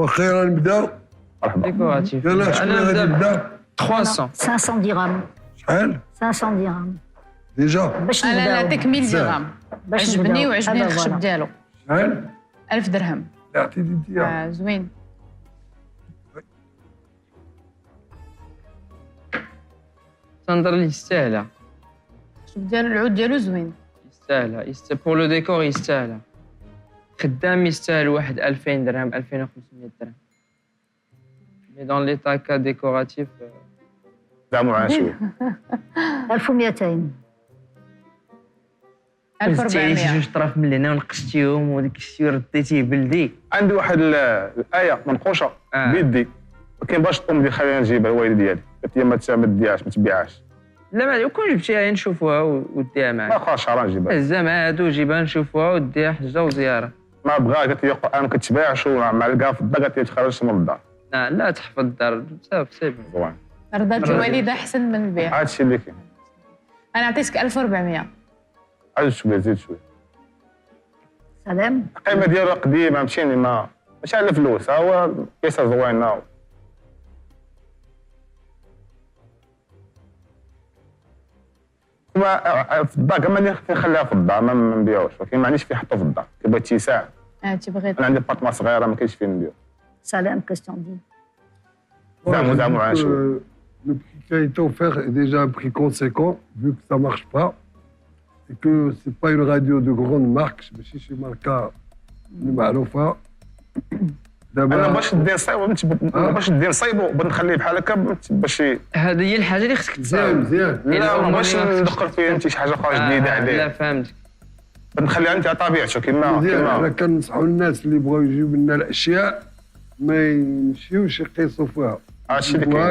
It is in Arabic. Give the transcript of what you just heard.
خير نبداو. مرحبا. ديكوراتيف. يلاه شكون انا غادي نبدا يبدا؟ 300. 500 درهم. شحال؟ 500 درهم ديجا باش انا نبداو. نعطيك 1000 بزاف. درهم. باش عجبني نبداو. وعجبني هذا الخشب فوالا. ديالو. شحال؟ 1000 درهم. لا عطيتي انت. زوين. تنظر ليه يستاهلها. الخشب ديالو العود ديالو زوين. يستاهلها بور لو ديكور يستاهلها. خدام يستاهل واحد 2000 درهم 2500 درهم. مي دون ليتا كا ديكوراتيف دعموا معاه شويه. 1200. 1400. جوج طراف من هنا ونقشتيهم وديك الشيء رديتيه بلدي. عندي واحد الايه منقوشه بيدي، ولكن باش تقوم دي خلينا نجيبها الوالده ديالي قالت لي ما تديهاش ما تبيعهاش. لا ما كون جبتيها نشوفوها وديها ما معاك. بقاش راه نجيبها. هزها مع هادو جيبها نشوفوها وديها حجه وزياره. ما بغا، قالت لي القران ما كتباعش مع الكاع في الدار، قالت لي تخرج من الدار. لا تحفظ الدار صافي سيبي. زوين. رضات الوالده احسن من البيع. هذا الشيء اللي كاين. انا عطيتك 1400. عاد شويه زيد شويه. سلام. القيمه ديالو قديمه ماشي ماشي على الفلوس، ها هو كيسه زوينه. في الدار كمان نخليها في الدار ما نبيعوش، ولكن ما عنديش فين نحطو في الدار، كيبغي اتساع. تبغي انا عندي بارتما صغيره ما كاينش فين ندير. سلام كاستيون دي. زعموا معاه شويه. Le prix qui a été offert est déjà un prix conséquent, vu que ça ne marche pas, et que ce n'est pas une radio de grande marque, ماشي شي ماركة اللي معروفة. انا دابا باش ندير نصايبو بغيت نخليه بحال هكا باش هذه هي الحاجه اللي خصك تصاوب. مزيان. لا باش ندخل فيه انت شي حاجه اخرى جديده لا عليه. فهمتك. بغيت نخليها انت على طبيعته مزيان، حنا كيما كننصحوا الناس اللي بغاو يجيو لنا الاشياء ما يمشيوش يقيسوا فيها. هادشي اللي كاين.